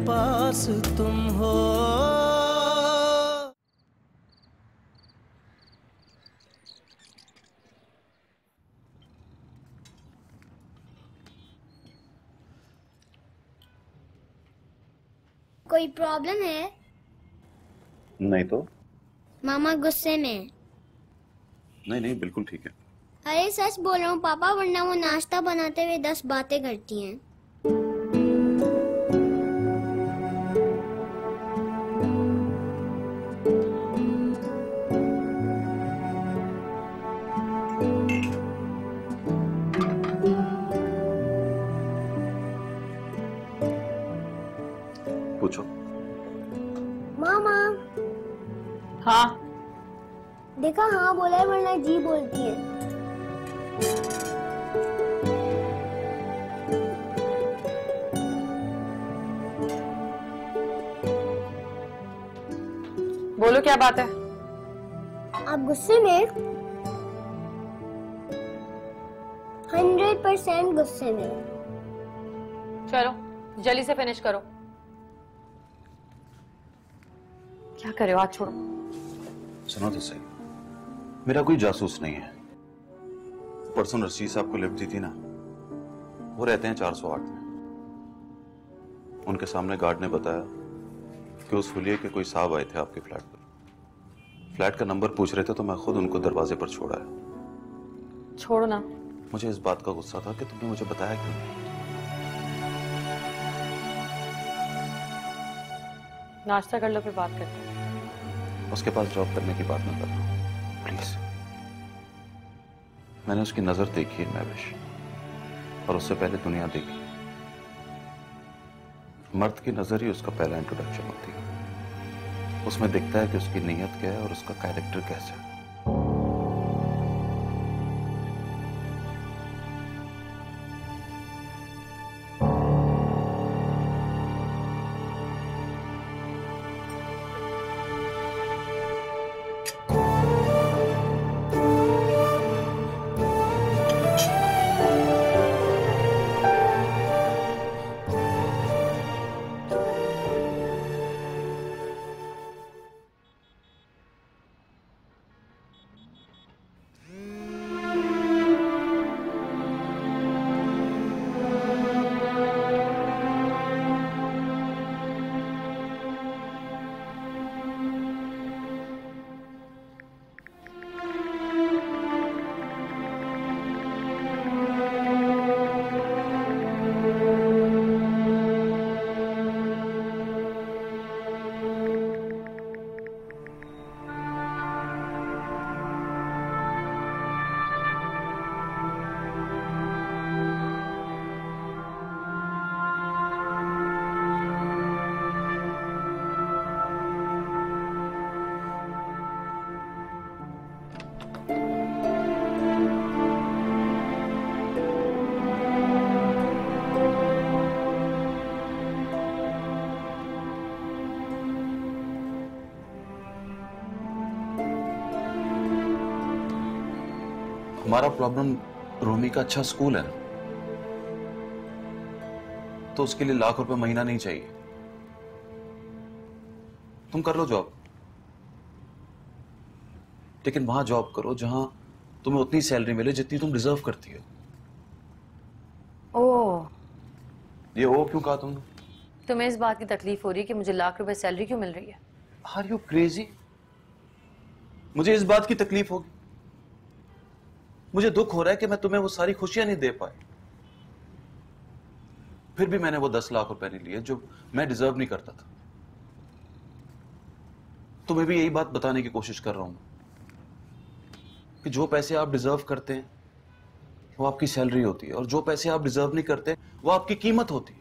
पास तुम हो। कोई प्रॉब्लम है? नहीं तो। मामा गुस्से में? नहीं नहीं, बिल्कुल ठीक है। अरे सच बोल रहा हूँ पापा, वरना वो नाश्ता बनाते हुए 10 बातें करती हैं। पूछो। मामा। हाँ। देखा, हाँ बोला है, वरना जी बोलती है। बोलो क्या बात है? आप गुस्से में? 100% गुस्से में। चलो जल्दी से फिनिश करो। क्या करे हो, हाथ छोड़ो। सुनो तो सही, मेरा कोई जासूस नहीं है। परसों रशीद साहब को लिफ्ट दी थी ना, वो रहते हैं 408 में। उनके सामने गार्ड ने बताया कि उस हुलिये के कोई साहब आए थे आपके फ्लैट पर। फ्लैट का नंबर पूछ रहे थे तो मैं खुद उनको दरवाजे पर छोड़ा है। छोड़ो ना। मुझे इस बात का गुस्सा था कि तुमने मुझे बताया क्यों नहीं। नाश्ता कर लो फिर बात करते हैं। उसके पास जॉब करने की बात न करना प्लीज। मैंने उसकी नजर देखी है महविश, और उससे पहले दुनिया देखी। मर्द की नजर ही उसका पहला इंट्रोडक्शन होती है। उसमें दिखता है कि उसकी नीयत क्या है और उसका कैरेक्टर कैसा है। हमारा प्रॉब्लम रोमी का अच्छा स्कूल है ना, तो उसके लिए ₹1,00,000 महीना नहीं चाहिए। तुम कर लो जॉब, लेकिन वहां जॉब करो जहां तुम्हें उतनी सैलरी मिले जितनी तुम डिजर्व करती हो। ओह, ये ओ क्यों कहा तुमने? तुम्हें इस बात की तकलीफ हो रही है कि मुझे ₹1,00,000 सैलरी क्यों मिल रही है? Are you crazy? मुझे इस बात की तकलीफ होगी। मुझे दुख हो रहा है कि मैं तुम्हें वो सारी खुशियां नहीं दे पाई। फिर भी मैंने वो ₹10,00,000 नहीं लिए जो मैं डिजर्व नहीं करता था। तुम्हें भी यही बात बताने की कोशिश कर रहा हूं कि जो पैसे आप डिजर्व करते हैं वो आपकी सैलरी होती है, और जो पैसे आप डिजर्व नहीं करते वो आपकी कीमत होती है।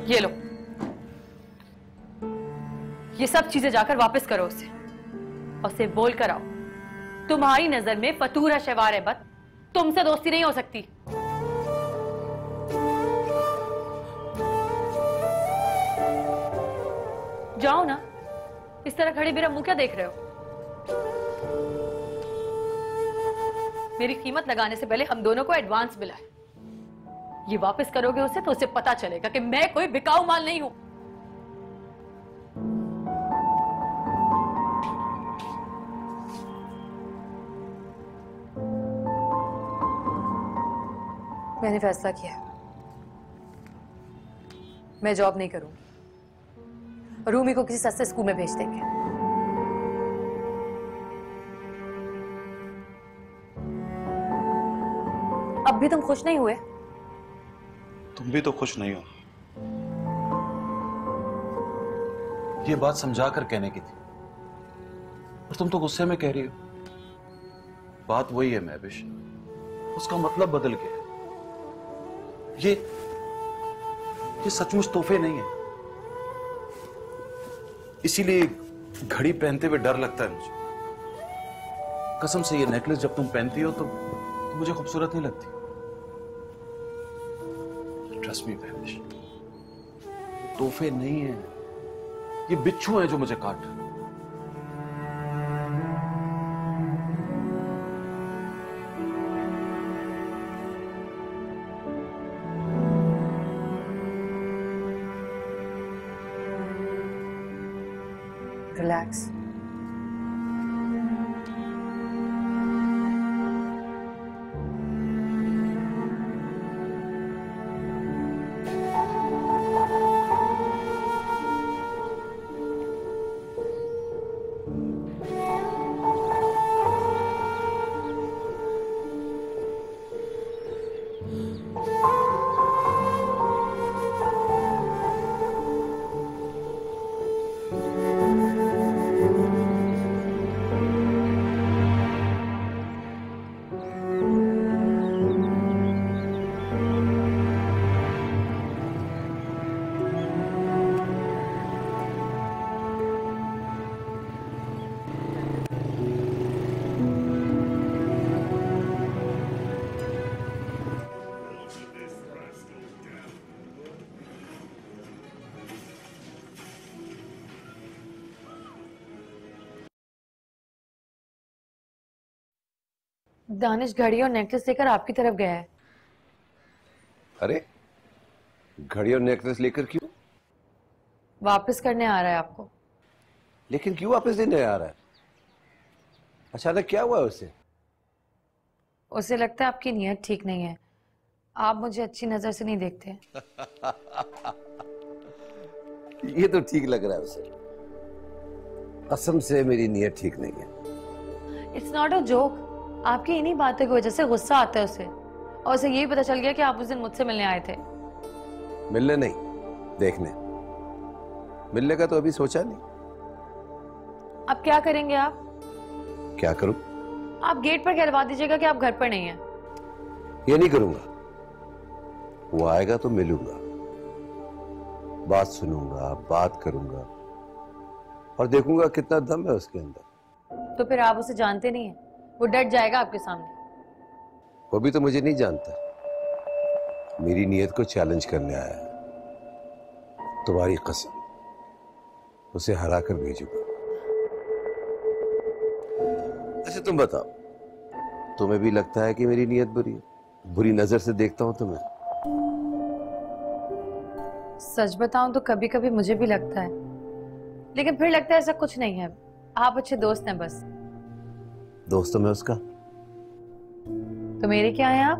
ये लो, ये सब चीजें जाकर वापस करो उसे, और उसे बोल कर आओ तुम्हारी नजर में फतूर शवार बत तुमसे दोस्ती नहीं हो सकती। जाओ ना, इस तरह खड़े मेरा मुंह क्या देख रहे हो? मेरी कीमत लगाने से पहले हम दोनों को एडवांस मिला है। ये वापस करोगे उसे तो उसे पता चलेगा कि मैं कोई बिकाऊ माल नहीं हूं। मैंने फैसला किया, मैं जॉब नहीं करूंगी। रूमी को किसी सस्ते स्कूल में भेज देंगे। अब भी तुम खुश नहीं हुए? तुम भी तो खुश नहीं हो। ये बात समझा कर कहने की थी और तुम तो गुस्से में कह रही हो। बात वही है महविश, उसका मतलब बदल गया। ये सचमुच तोहफे नहीं है, इसीलिए घड़ी पहनते हुए डर लगता है मुझे। कसम से ये नेकलेस जब तुम पहनती हो तो मुझे खूबसूरत नहीं लगती। ट्रस्ट मी महविश, तोहफे नहीं है, ये बिच्छू हैं जो मुझे काट रहे हैं। रिलैक्स। दानिश घड़ी और नेकलेस लेकर आपकी तरफ गया है। अरे घड़ी और नेकलेस लेकर क्यों? वापस करने आ रहा है आपको। लेकिन क्यों वापस देने आ रहा है? अचानक क्या हुआ उसे? उसे लगता है आपकी नीयत ठीक नहीं है, आप मुझे अच्छी नजर से नहीं देखते। ये तो ठीक लग रहा है उसे। कसम से मेरी नीयत ठीक नहीं है। It's not a joke. आपकी इन्हीं बातों की वजह से गुस्सा आता है उसे, और उसे यही पता चल गया कि आप उस दिन मुझसे मिलने आए थे। मिलने नहीं, देखने। मिलने का तो अभी सोचा नहीं। अब क्या करेंगे आप? क्या करूं? आप गेट पर कहलवा दीजिएगा कि आप घर पर नहीं हैं। ये नहीं करूंगा। वो आएगा तो मिलूंगा, बात सुनूंगा, बात करूंगा और देखूंगा कितना दम है उसके अंदर। तो फिर आप उसे जानते नहीं हैं, वो डट जाएगा आपके सामने। वो भी तो मुझे नहीं जानता, मेरी नीयत को चैलेंज करने आया है। तुम्हारी कसम, उसे हरा कर भेजूंगा। अच्छा तुम बताओ, तुम्हें भी लगता है कि मेरी नीयत बुरी है? बुरी नजर से देखता हूं तुम्हें? सच बताऊं तो कभी कभी मुझे भी लगता है, लेकिन फिर लगता है ऐसा कुछ नहीं है। आप अच्छे दोस्त हैं बस। दोस्त मैं उसका? तो मेरे क्या हैं आप?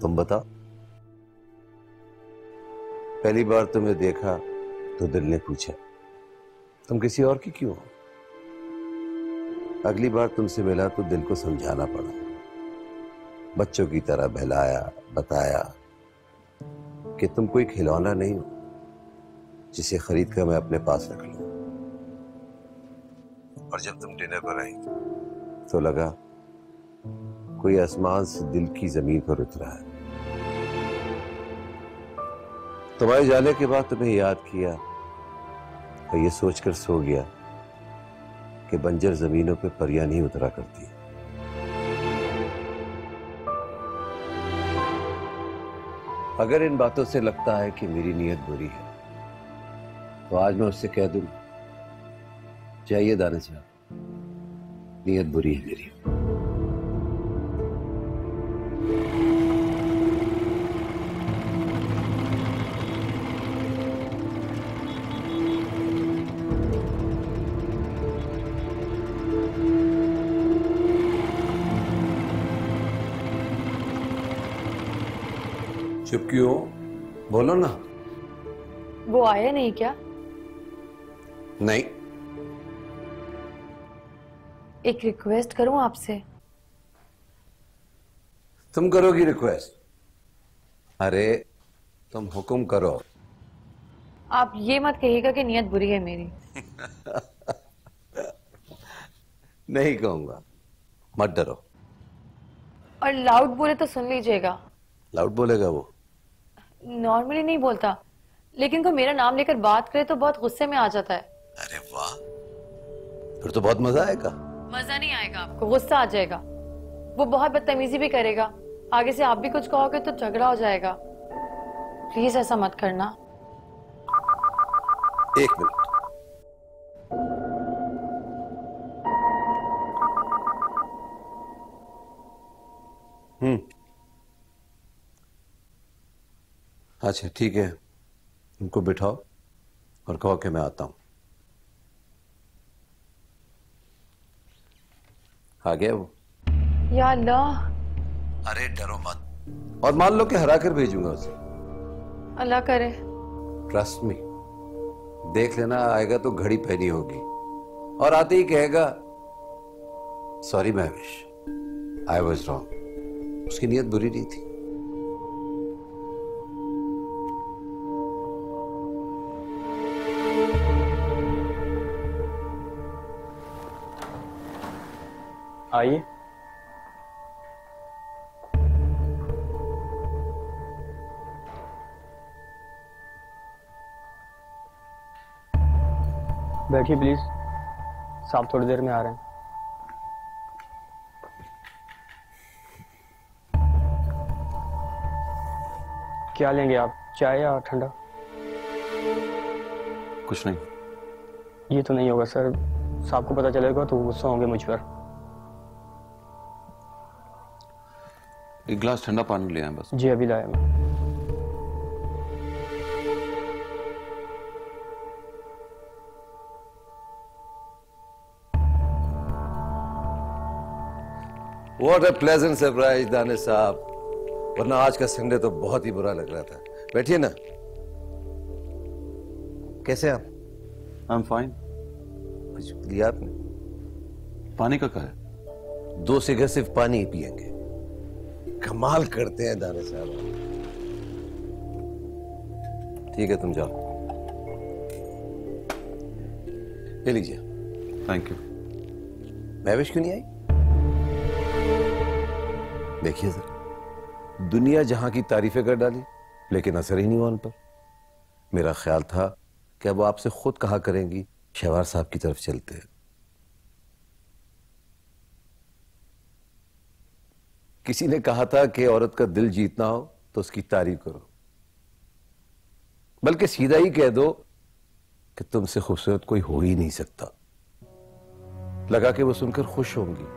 तुम बताओ। पहली बार तुम्हें देखा तो दिल ने पूछा तुम किसी और की क्यों हो। अगली बार तुमसे मिला तो दिल को समझाना पड़ा, बच्चों की तरह बहलाया, बताया कि तुम कोई खिलौना नहीं हो जिसे खरीद कर मैं अपने पास रख लूं। और जब तुम डिनर पर आई तो लगा कोई आसमान से दिल की जमीन पर उतरा है। तुम्हारे जाने के बाद तुम्हें याद किया और ये सोचकर सो गया कि बंजर जमीनों पे परियां नहीं उतरा करती। अगर इन बातों से लगता है कि मेरी नीयत बुरी है तो आज मैं उससे कह दूं, चाहिए दानिश साहब, नीयत बुरी है मेरी। चुप क्यों? बोलो ना। वो आया नहीं क्या? नहीं। एक रिक्वेस्ट करूं आपसे? तुम करोगी रिक्वेस्ट? अरे तुम हुक्म करो। आप ये मत कहिएगा कि नियत बुरी है मेरी। नहीं कहूंगा, मत डरो। और लाउड बोले तो सुन लीजिएगा। लाउड बोलेगा वो? नॉर्मली नहीं बोलता, लेकिन कोई मेरा नाम लेकर बात करे तो बहुत गुस्से में आ जाता है। अरे वाह, फिर तो बहुत मजा आएगा। मजा नहीं आएगा आपको, गुस्सा आ जाएगा। वो बहुत बदतमीजी भी करेगा। आगे से आप भी कुछ कहोगे तो झगड़ा हो जाएगा। प्लीज ऐसा मत करना। एक मिनट। अच्छा ठीक है, उनको बिठाओ और कहो कि मैं आता हूं। आ गया वो? या अल्लाह। अरे डरो मत, और मान लो कि हरा कर भेजूंगा उसे। अल्लाह करे। ट्रस्ट मी, देख लेना, आएगा तो घड़ी पहनी होगी और आते ही कहेगा sorry Mahvish, I was wrong. उसकी नीयत बुरी नहीं थी। आइए। बैठिए प्लीज, साहब थोड़ी देर में आ रहे हैं। क्या लेंगे आप, चाय या ठंडा? कुछ नहीं। ये तो नहीं होगा सर, साहब को पता चलेगा तो गुस्सा होंगे मुझ पर। एक गिलास ठंडा पानी ले आए बस। जी अभी लाया मैं। What a pleasant surprise Danish साहब, वरना आज का संडे तो बहुत ही बुरा लग रहा था। बैठिए ना। कैसे आप? I am fine. कुछ लिया आपने? पानी का क्या है? 2 सिगरेट सिर्फ पानी ही पिएंगे। कमाल करते हैं दानिश साहब। ठीक है तुम जाओ। ले लीजिए। Thank you. महविश क्यों नहीं आई? देखिए सर, दुनिया जहां की तारीफें कर डाली लेकिन असर ही नहीं हुआ उन पर। मेरा ख्याल था कि वो आपसे खुद कहा करेंगी शहवार साहब की तरफ चलते हैं। किसी ने कहा था कि औरत का दिल जीतना हो तो उसकी तारीफ करो, बल्कि सीधा ही कह दो कि तुमसे खूबसूरत कोई हो ही नहीं सकता। लगा कि वो सुनकर खुश होंगी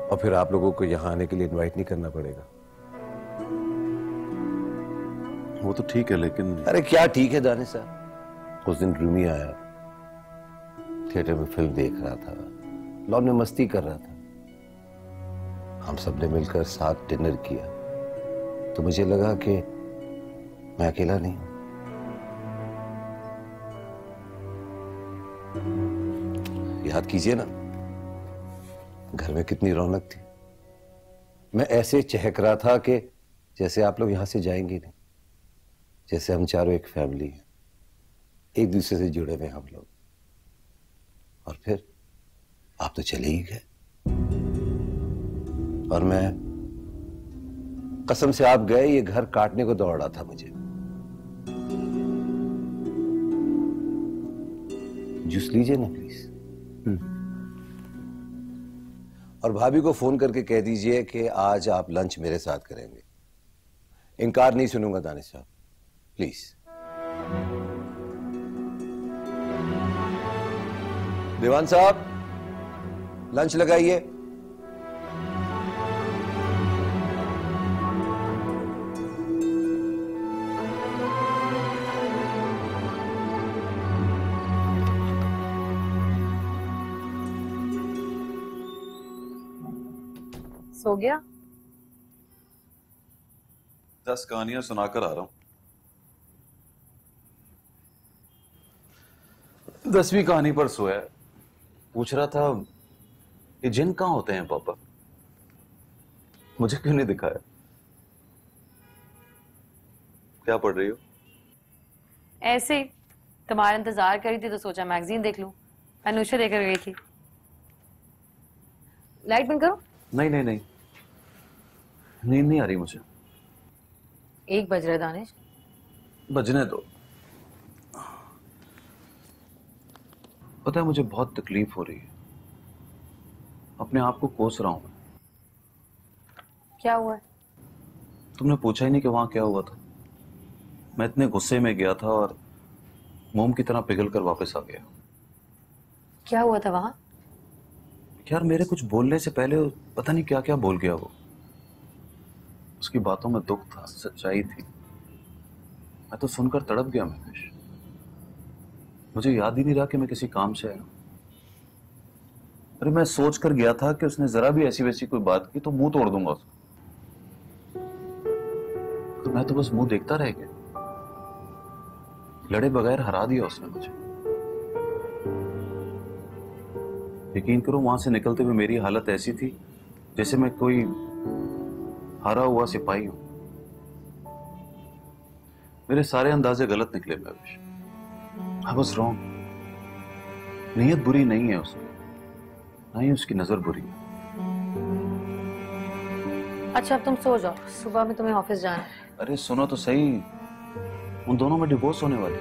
और फिर आप लोगों को यहां आने के लिए इनवाइट नहीं करना पड़ेगा। वो तो ठीक है लेकिन। अरे क्या ठीक है दानिश साहब, उस दिन रूमी आया, थिएटर में फिल्म देख रहा था, लॉन में मस्ती कर रहा था, हम सबने मिलकर साथ डिनर किया, तो मुझे लगा कि मैं अकेला नहीं हूं। याद कीजिए ना, घर में कितनी रौनक थी। मैं ऐसे चहक रहा था कि जैसे आप लोग यहां से जाएंगे नहीं, जैसे हम चारों एक फैमिली हैं, एक दूसरे से जुड़े हुए हम लोग। और फिर आप तो चले ही गए और मैं, कसम से आप गए, ये घर काटने को दौड़ रहा था मुझे। जूस लीजिए ना प्लीज। और भाभी को फोन करके कह दीजिए कि आज आप लंच मेरे साथ करेंगे। इनकार नहीं सुनूंगा दानिश साहब, प्लीज। दीवान साहब, लंच लगाइए। सो गया? 10 कहानियां सुनाकर आ रहा हूं। 10वीं कहानी पर सोया। पूछ रहा था ये जिन कहां होते हैं पापा, मुझे क्यों नहीं दिखाया? क्या पढ़ रही हो? ऐसे ही तुम्हारा इंतजार करी थी तो सोचा मैगजीन देख लूं। अनुषा देकर गई थी। लाइट बंद करो। नहीं नहीं नहीं, नींद नहीं आ रही मुझे। 1 बज रहा है दानिश। बजने दो। पता है मुझे बहुत तकलीफ हो रही है, अपने आप को कोस रहा हूं। क्या हुआ है? तुमने पूछा ही नहीं कि वहां क्या हुआ था। मैं इतने गुस्से में गया था और मोम की तरह पिघल कर वापस आ गया। क्या हुआ था वहां? यार मेरे कुछ बोलने से पहले पता नहीं क्या क्या बोल गया वो। उसकी बातों में दुख था, सच्चाई थी। मैं तो सुनकर तड़प गया महेश। मुझे याद ही नहीं रहा कि मैं किसी काम से आया। अरे मैं सोच कर गया था कि उसने जरा भी ऐसी वैसी कोई बात की तो मुंह तोड़ दूंगा उसको। तो मैं तो बस मुंह देखता रह गया। लड़े बगैर हरा दिया उसने मुझे। यकीन करो वहां से निकलते हुए मेरी हालत ऐसी थी जैसे मैं कोई हारा हुआ सिपाही हूं। मेरे सारे अंदाजे गलत निकले महेश। I was wrong। नीयत बुरी नहीं है उसकी, ना ही उसकी नजर बुरी है। अच्छा अब तुम सो जाओ, सुबह में तुम्हें ऑफिस जाना है। अरे सुनो तो सही, उन दोनों में डिवोर्स होने वाली।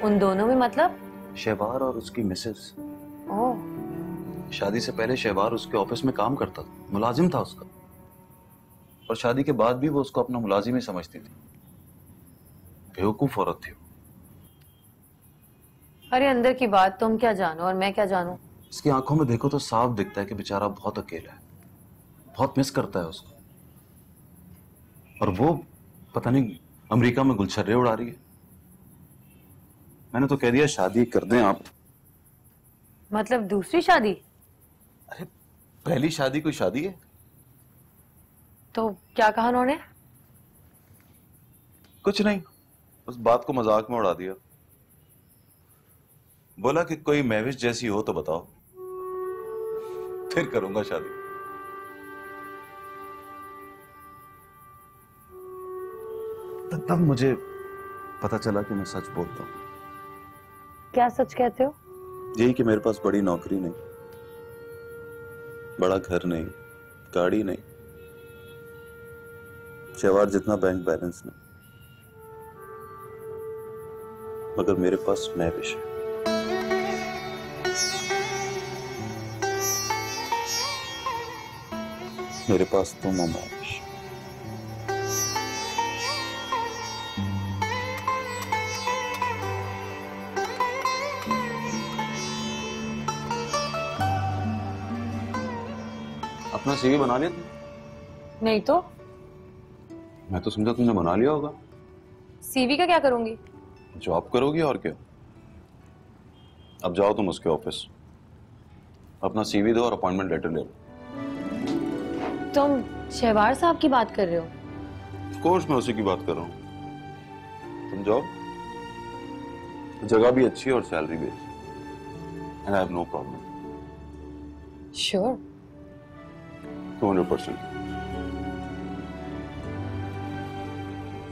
उन दोनों में मतलब? शहबार और उसकी मिसेस। ओह, शादी से पहले शहबार उसके ऑफिस में काम करता था, मुलाजिम था उसका। और शादी के बाद भी वो उसको अपना मुलाजिम ही समझती थी। बेवकूफ औरत थी वो। अरे अंदर की बात तुम क्या जानो और मैं क्या जानूं। इसकी आंखों में देखो तो साफ दिखता है कि बेचारा बहुत अकेला है, बहुत मिस करता है उसको। और वो पता नहीं अमेरिका में गुलछर्रे उड़ा रही है। मैंने तो कह दिया शादी कर दें आप। मतलब दूसरी शादी? अरे पहली शादी कोई शादी है? तो क्या कहा उन्होंने? कुछ नहीं, उस बात को मजाक में उड़ा दिया। बोला कि कोई महविश जैसी हो तो बताओ, फिर करूंगा शादी। तब मुझे पता चला कि मैं सच बोलता हूं। क्या सच कहते हो? यही कि मेरे पास बड़ी नौकरी नहीं, बड़ा घर नहीं, गाड़ी नहीं, शहबार जितना बैंक बैलेंस नहीं, मगर मेरे पास महविश है। मेरे पास तुम हो महविश। अपना सीवी बना लिया तुम? नहीं तो मैं तो समझा तुमने बना लिया होगा। सीवी का क्या करूंगी? जॉब करोगी और क्या। अब जाओ तुम उसके ऑफिस, अपना सीवी दो और अपॉइंटमेंट लेटर ले लो। तुम शहबार साहब की बात कर रहे हो? ऑफ कोर्स मैं उसी की बात कर रहा हूँ। तुम जाओ, जगह भी अच्छी है और सैलरी भी अच्छी। And I have no problem. Sure? 200%।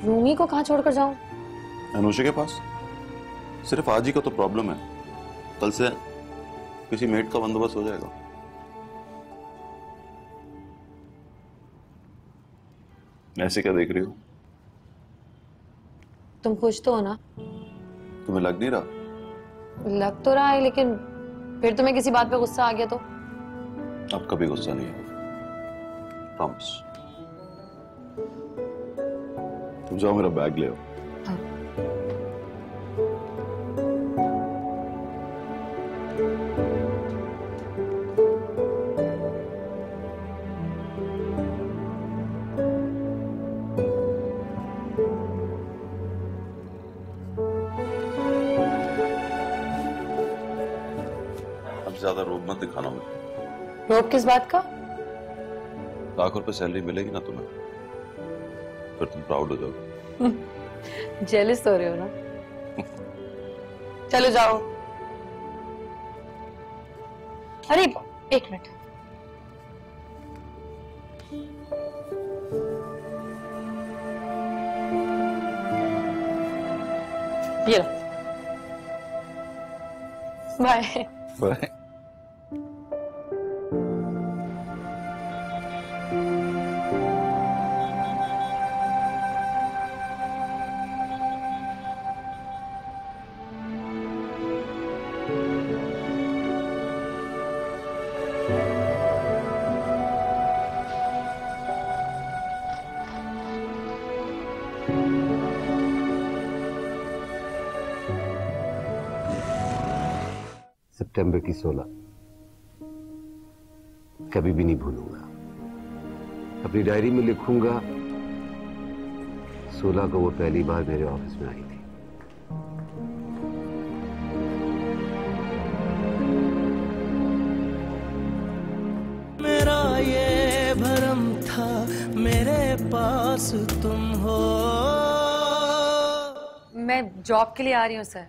Rumi को कहाँ छोड़कर जाऊं? अनुषा के पास। सिर्फ आज ही का तो प्रॉब्लम है, कल से किसी मेट का बंदोबस्त हो जाएगा। ऐसे क्या देख रही हो? तुम खुश तो हो ना? तुम्हें लग नहीं रहा? लग तो रहा है, लेकिन फिर तुम्हें किसी बात पे गुस्सा आ गया तो? अब कभी गुस्सा नहीं होगा, प्रॉमिस। तुम जाओ मेरा बैग ले आओ। हाँ। ज्यादा रोब मत दिखाना मुझे। रोब किस बात का? ₹1,00,000 सैलरी मिलेगी ना तुम्हें, फिर तुम प्राउड हो जाओगे। जेलस हो रहे हो ना? चलो जाओ। अरे एक मिनट, ये लो। Bye bye. सितंबर की 16 कभी भी नहीं भूलूंगा। अपनी डायरी में लिखूंगा 16 को वो पहली बार मेरे ऑफिस में आई थी। मेरा ये भरम था मेरे पास तुम हो। मैं जॉब के लिए आ रही हूँ सर।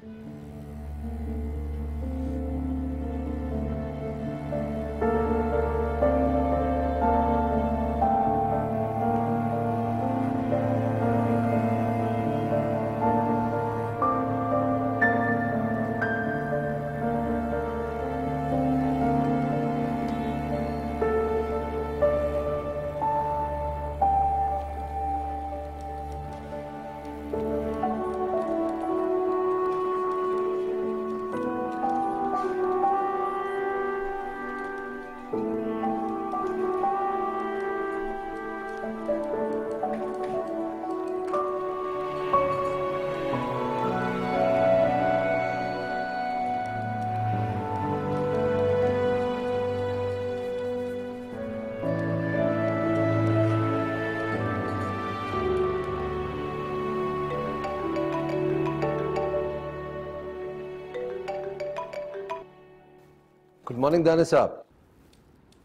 गुड मॉर्निंग दानिश साहब।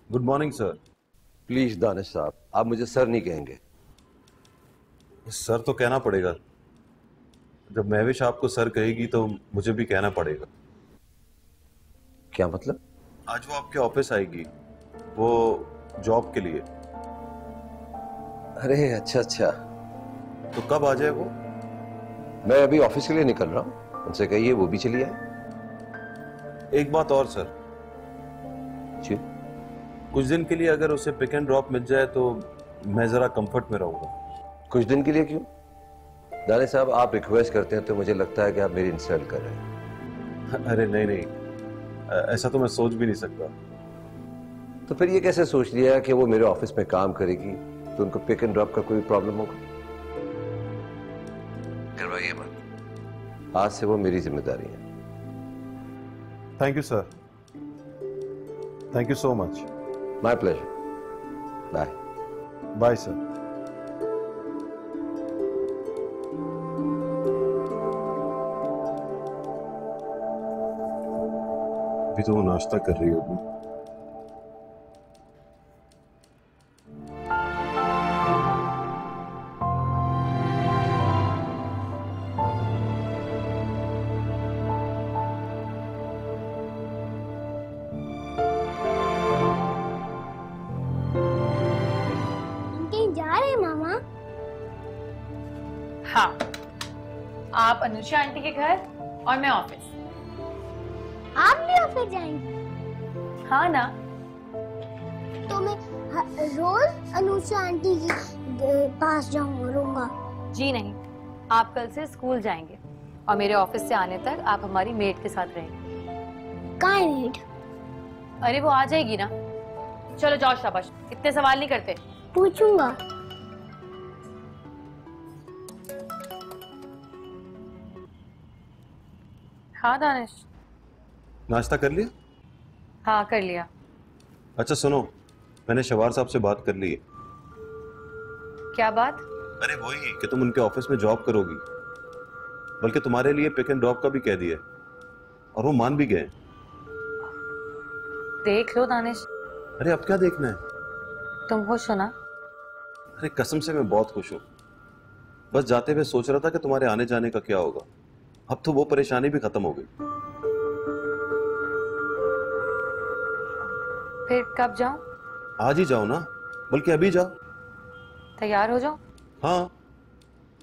Good morning sir. Please Danish साहब, आप मुझे सर नहीं कहेंगे। सर तो कहना पड़ेगा, जब महविश आपको सर कहेगी तो मुझे भी कहना पड़ेगा। क्या मतलब? आज वो आपके ऑफिस आएगी, वो जॉब के लिए। अरे अच्छा अच्छा। तो कब आ जाए वो? मैं अभी ऑफिस के लिए निकल रहा हूँ, उनसे कहिए वो भी चली आए। एक बात और सर, जी। कुछ दिन के लिए अगर उसे पिक एंड ड्रॉप मिल जाए तो मैं जरा कंफर्ट में रहूंगा। कुछ दिन के लिए क्यों? दानिश साहब, आप रिक्वेस्ट करते हैं तो मुझे लगता है कि आप मेरी इंसल्ट कर रहे हैं। अरे नहीं नहीं, ऐसा तो मैं सोच भी नहीं सकता। तो फिर ये कैसे सोच लिया कि वो मेरे ऑफिस में काम करेगी तो उनको पिक एंड ड्रॉप का कोई प्रॉब्लम होगा? करवाइए मत, आज से वो मेरी जिम्मेदारी है। Thank you sir, thank you so much. My pleasure. Bye. Bye sir. अभी तो वो नाश्ता कर रही होगी। कहीं जा रहे हैं मामा? हाँ, आप अनुषा आंटी के घर और मैं ऑफिस। आप भी ऑफिस जाएंगे? हाँ ना। तो मैं रोज अनुषा आंटी के पास रहूंगा? जी नहीं, आप कल से स्कूल जाएंगे और मेरे ऑफिस से आने तक आप हमारी मेट के साथ रहेंगे। कहाँ है मेट? अरे वो आ जाएगी ना। चलो जाओ, शाबाश, इतने सवाल नहीं करते। पूछूंगा। हाँ दानिश। नाश्ता कर लिया? हाँ कर लिया। अच्छा सुनो, मैंने शवार साहब से बात कर ली है। क्या बात? अरे वही कि तुम उनके ऑफिस में जॉब करोगी, बल्कि तुम्हारे लिए पिक एंड ड्रॉप का भी कह दिया और वो मान भी गए। देख लो दानिश। अरे अब क्या देखना है? तुम खुश हो ना? अरे कसम से मैं बहुत खुश हूँ। बस जाते हुए सोच रहा था कि तुम्हारे आने जाने का क्या होगा। अब तो वो परेशानी भी खत्म हो गई। फिर कब जाऊं? आज ही जाओ ना, बल्कि अभी जाओ। तैयार हो जाओ। हाँ,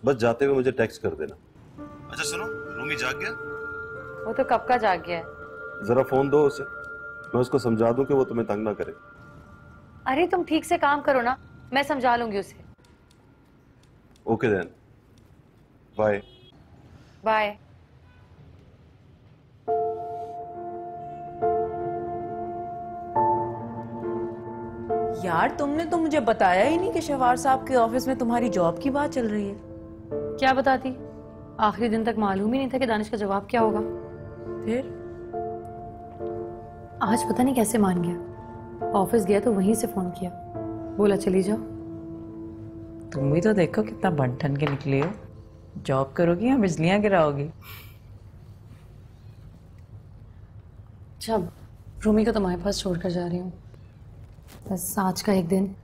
बस जाते हुए मुझे टेक्स्ट कर देना। अच्छा सुनो, रूमी जाग गया? वो तो कब का जाग गया है। जरा फोन दो उसे, मैं उसको समझा दूं कि वो तुम्हें तंग ना करे। अरे तुम ठीक से काम करो ना, मैं समझा लूंगी उसे। Okay then, bye. बाय। यार तुमने तो मुझे बताया ही नहीं कि शहवार साहब के ऑफिस में तुम्हारी जॉब की बात चल रही है। क्या बताती, आखिरी दिन तक मालूम ही नहीं था कि दानिश का जवाब क्या होगा। फिर आज पता नहीं कैसे मान गया। ऑफिस गया तो वहीं से फोन किया, बोला चली जाओ। तुम भी तो देखो कितना बंठन के निकले हो। जॉब करोगी या बिजलियां गिराओगी? जब रूमी को तुम्हारे पास छोड़कर जा रही हूँ, बस आज का एक दिन,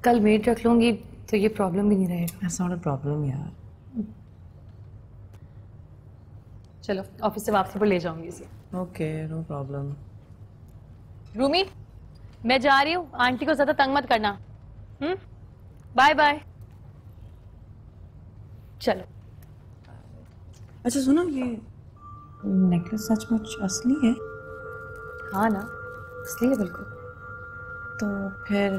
कल मेड रख लूंगी तो ये प्रॉब्लम भी नहीं रहेगा। That's not a problem यार। चलो ऑफिस से वापसी पर ले जाऊंगी इसे। Okay, no problem. रूमी मैं जा रही हूँ, आंटी को ज्यादा तंग मत करना। Bye bye. चलो। अच्छा सुनो, ये नेकलेस सचमुच असली है? हाँ ना, इसलिए बिल्कुल। तो फिर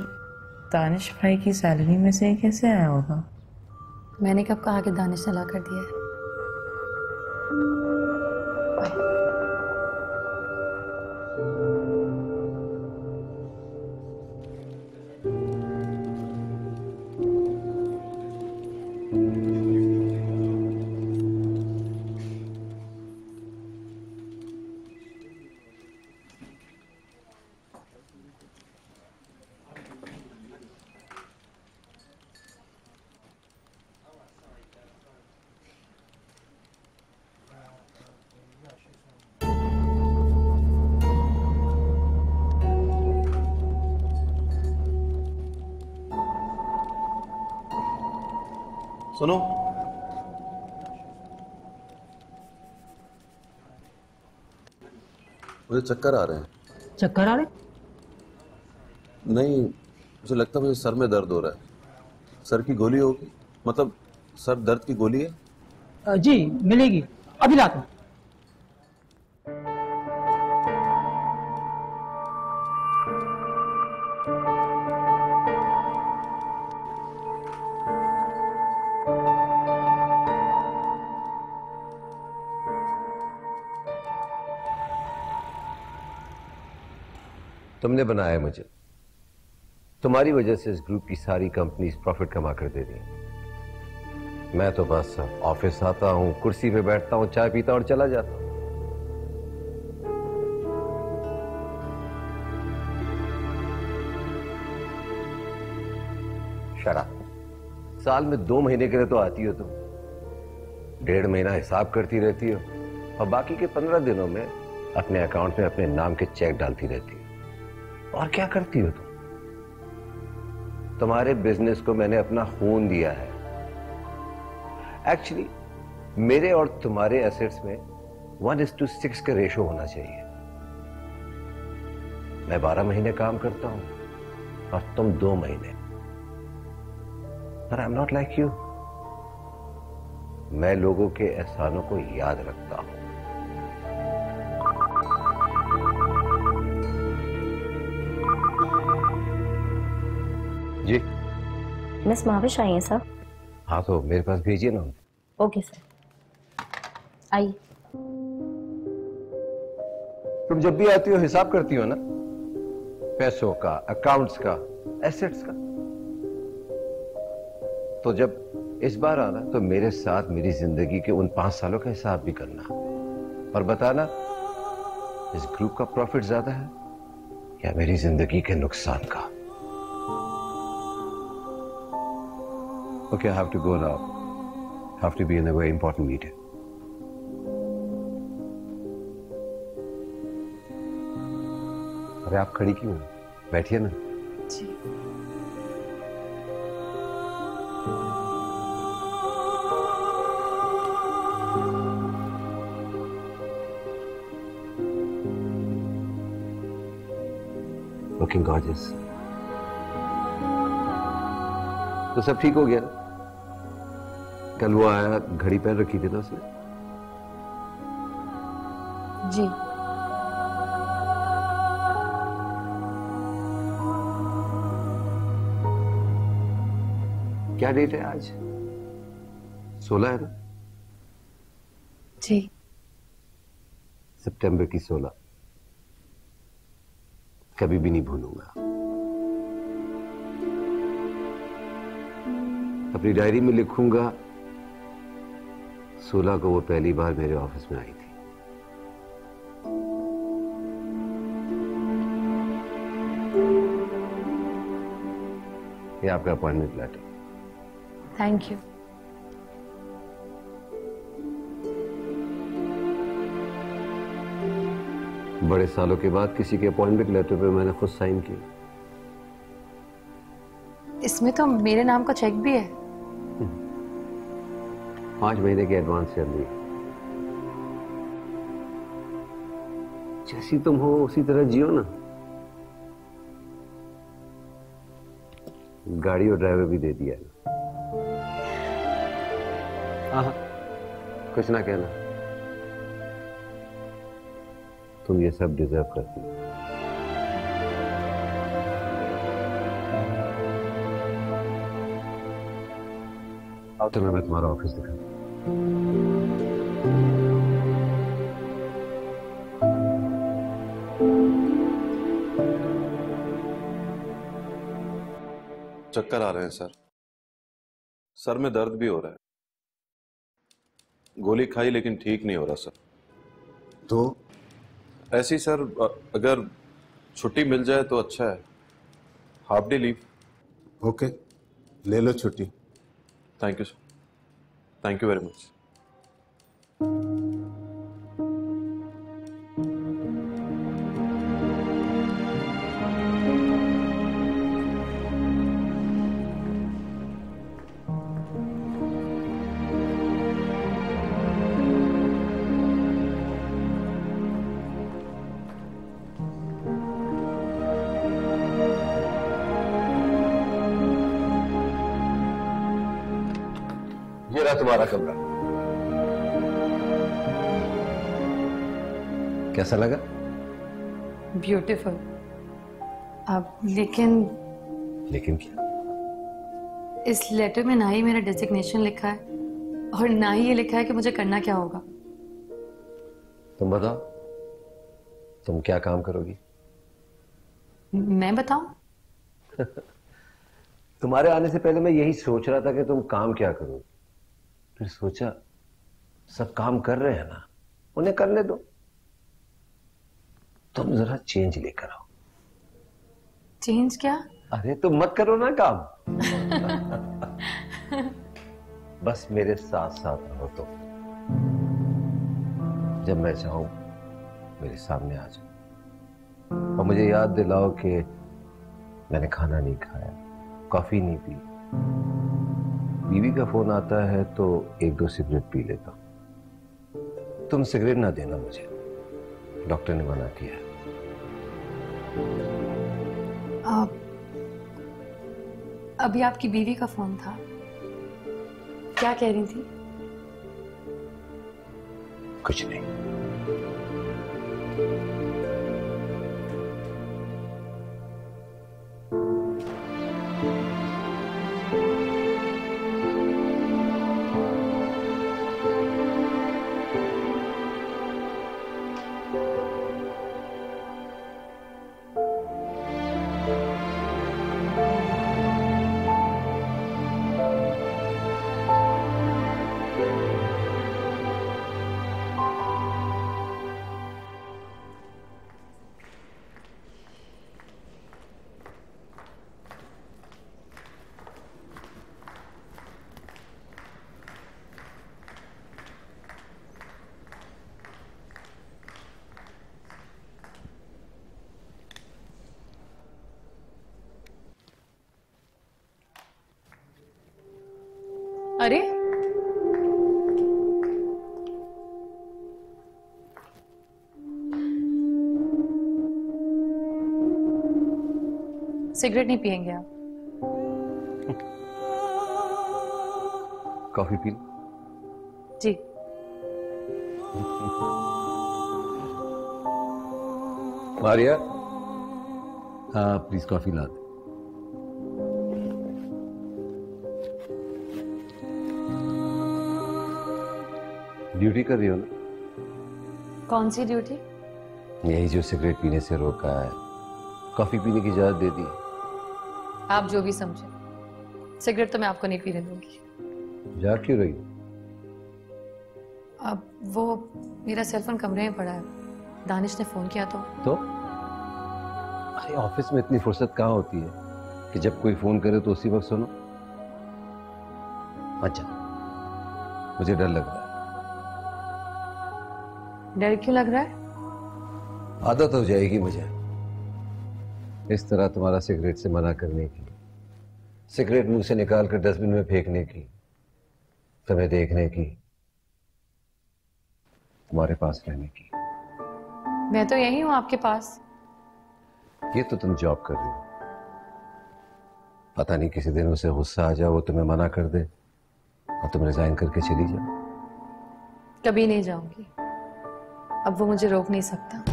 दानिश भाई की सैलरी में से कैसे आया होगा? मैंने कब कहा कि दानिश ने ला कर दिया है। सुनो, मुझे चक्कर आ रहे हैं। चक्कर आ रहे? नहीं, मुझे लगता है मुझे सर में दर्द हो रहा है। सर की गोली होगी, मतलब सर दर्द की गोली है? जी मिलेगी, अभी लाता हूं। तुमने बनाया मुझे, तुम्हारी वजह से इस ग्रुप की सारी कंपनीज प्रॉफिट कमा कर दे रही हैं। मैं तो बस ऑफिस आता हूं, कुर्सी पे बैठता हूं, चाय पीता और चला जाता हूं। शराब साल में 2 महीने के लिए तो आती हो तुम, 1.5 महीना हिसाब करती रहती हो और बाकी के 15 दिनों में अपने अकाउंट में अपने नाम के चेक डालती रहती हो। और क्या करती हो तुम? तुम्हारे बिजनेस को मैंने अपना खून दिया है। एक्चुअली मेरे और तुम्हारे एसेट्स में 1:6 का रेशो होना चाहिए। मैं 12 महीने काम करता हूं और तुम 2 महीने। पर I am not like you. मैं लोगों के एहसानों को याद रखता हूं। जी मिस महाविश आई हैं सर। हाँ तो मेरे पास भेजिए ना। ओके सर, आइए। तुम जब भी आती हो हिसाब करती हो ना, पैसों का, अकाउंट्स का, एसेट्स का। तो जब इस बार आना तो मेरे साथ मेरी जिंदगी के उन 5 सालों का हिसाब भी करना और बताना इस ग्रुप का प्रॉफिट ज्यादा है या मेरी जिंदगी के नुकसान का। Okay, I have to go now. Have to be in a very important meeting. अरे आप खड़ी क्यों हैं? बैठिए ना। जी। Looking gorgeous. तो सब ठीक हो गया ना? कल वो आया, घड़ी पहन रखी थी ना उसने? जी। क्या डेट है आज? 16 है ना? जी। सितंबर की 16। कभी भी नहीं भूलूंगा। अपनी डायरी में लिखूंगा 16 को वो पहली बार मेरे ऑफिस में आई थी। ये आपका अपॉइंटमेंट लेटर। Thank you. बड़े सालों के बाद किसी के अपॉइंटमेंट लेटर पे मैंने खुद साइन किया। इसमें तो मेरे नाम का चेक भी है। 5 महीने की एडवांस सैलरी। जैसी तुम हो उसी तरह जियो ना। गाड़ी और ड्राइवर भी दे दिया है। हाँ, कुछ ना कहना। तुम ये सब डिजर्व करती हो। आओ तुम्हें मैं तुम्हारा ऑफिस दिखाऊं। चक्कर आ रहे हैं सर। सर में दर्द भी हो रहा है। गोली खाई लेकिन ठीक नहीं हो रहा सर। तो ऐसी सर, अगर छुट्टी मिल जाए तो अच्छा है। Half day leave. ओके, ले लो छुट्टी। Thank you sir, thank you very much. ये रहा तुम्हारा कमरा। कैसा लगा? ब्यूटीफुल। अब लेकिन क्या? इस लेटर में ना ही मेरा डेजिग्नेशन लिखा है और ना ही ये लिखा है कि मुझे करना क्या होगा। तुम बताओ, तुम क्या काम करोगी? मैं बताऊं? तुम्हारे आने से पहले मैं यही सोच रहा था कि तुम काम क्या करोगी। फिर सोचा सब काम कर रहे हैं ना, उन्हें करने दो। तुम जरा चेंज लेकर आओ। चेंज क्या? अरे तुम मत करो ना काम। बस मेरे साथ साथ रहो। तो जब मैं चाहूं मेरे सामने आ जाओ और मुझे याद दिलाओ कि मैंने खाना नहीं खाया, कॉफी नहीं पी। बीवी का फोन आता है तो 1-2 सिगरेट पी लेता हूं। तुम सिगरेट ना देना मुझे, डॉक्टर ने मना किया है। अभी आपकी बीवी का फोन था, क्या कह रही थी? कुछ नहीं। सिगरेट नहीं पियेंगे आप? कॉफी पी लो। जी। मारिया, हाँ प्लीज कॉफी ला दे। ड्यूटी कर रही हो ना? कौन सी ड्यूटी? यही जो सिगरेट पीने से रोका है, कॉफी पीने की इजाजत दे दी। आप जो भी समझे, सिगरेट तो मैं आपको नहीं पीने दूंगी। जा क्यों रही हो? अब वो मेरा सेलफोन कमरे में पड़ा है, दानिश ने फोन किया तो अरे ऑफिस में इतनी फुर्सत कहाँ होती है कि जब कोई फोन करे तो उसी वक्त सुनो। अच्छा, मुझे डर लग रहा है। डर क्यों लग रहा है? आदत हो जाएगी मुझे इस तरह तुम्हारा सिगरेट से मना करने की, सिगरेट मुंह से निकाल कर डस्टबिन में फेंकने की, तुम्हें देखने की, तुम्हारे पास रहने की। मैं तो यही हूं आपके पास। ये तो तुम जॉब कर रही हो, पता नहीं किसी दिन उसे गुस्सा आ जाए, वो तुम्हें मना कर दे और तुम रिजाइन करके चली जाओ। कभी नहीं जाऊंगी, अब वो मुझे रोक नहीं सकता।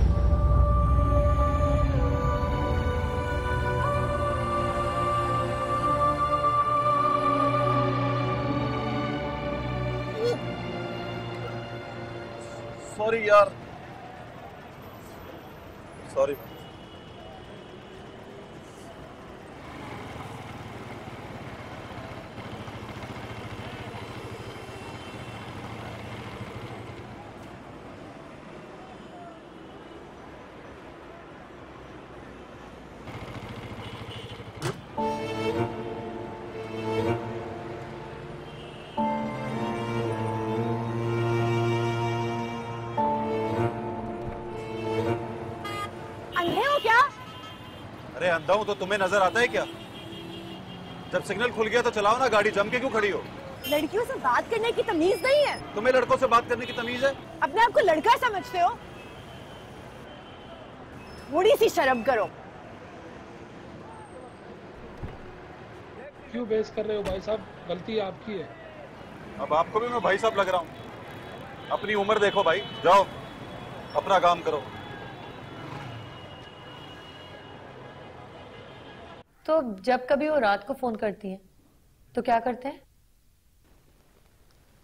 सॉरी यार, सॉरी। अरे अंधा हूं तो तुम्हें नजर आता है क्या? जब सिग्नल खुल गया तो चलाओ ना गाड़ी, जम के क्यों खड़ी हो? लड़कियों से बात करने की तमीज नहीं है? तुम्हें लड़कों से बात करने की तमीज है? अपने आप को लड़का समझते हो? थोड़ी सी शर्म करो। क्यों बहस कर रहे हो भाई साहब? गलती आपकी है। अब आपको भी मैं भाई साहब लग रहा हूँ? अपनी उम्र देखो भाई, जाओ अपना काम करो। तो जब कभी वो रात को फोन करती है तो क्या करते हैं?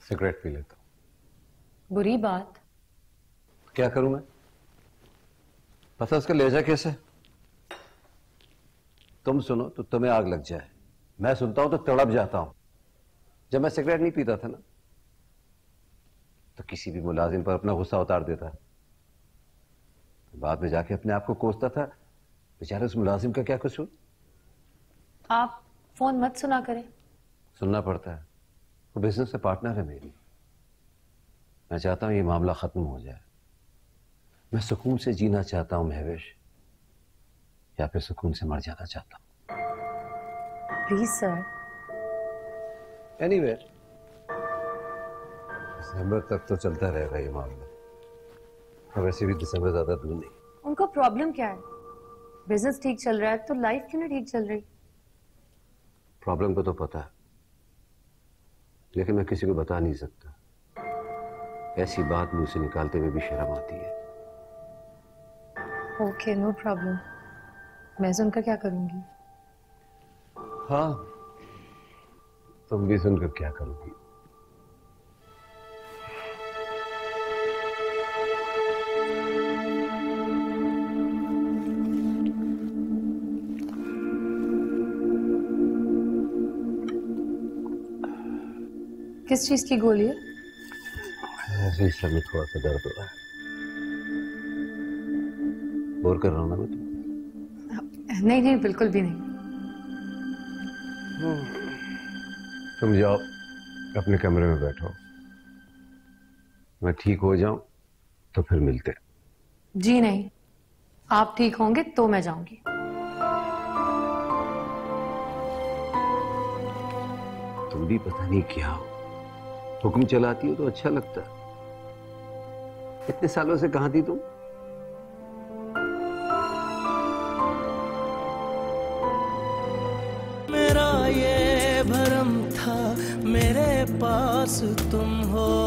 सिगरेट पी लेता हूं। बुरी बात। क्या करूं मैं? पता उसका लहजा कैसे? तुम सुनो तो तुम्हें आग लग जाए, मैं सुनता हूं तो तड़प जाता हूं। जब मैं सिगरेट नहीं पीता था ना, तो किसी भी मुलाजिम पर अपना गुस्सा उतार देता, बाद में जाके अपने आप को कोसता था, बेचारे उस मुलाजिम का क्या कसूर। आप फोन मत सुना करें। सुनना पड़ता है, वो बिजनेस से पार्टनर है मेरी। मैं चाहता हूं ये मामला खत्म हो जाए। मैं सुकून से जीना चाहता हूं महवेश, या फिर सुकून से मर जाना चाहता हूं। Please sir. एनीवे, दिसंबर तक तो चलता रहेगा ये मामला, और वैसे भी दिसंबर ज्यादा दूर नहीं। उनको प्रॉब्लम क्या है? बिजनेस ठीक चल रहा है तो लाइफ क्यों नहीं ठीक चल रही? प्रॉब्लम को तो पता है, लेकिन मैं किसी को बता नहीं सकता। ऐसी बात मुंह से निकालते हुए भी शर्म आती है। Okay, no problem. मैं सुनकर क्या करूंगी? हाँ, तुम भी सुनकर क्या करोगी? किस चीज की गोली है? ऐसे ही सर में थोड़ा सा दर्द हो रहा है। बोर कर रहा हूं ना मैं तुम्हें? नहीं नहीं, बिल्कुल भी नहीं। तुम जाओ अपने कमरे में बैठो, मैं ठीक हो जाऊं तो फिर मिलते हैं। जी नहीं, आप ठीक होंगे तो मैं जाऊंगी। तुम भी पता नहीं क्या हो, हुक्म चलाती हो तो अच्छा लगता। इतने सालों से कहां थी तुम? पास तुम हो।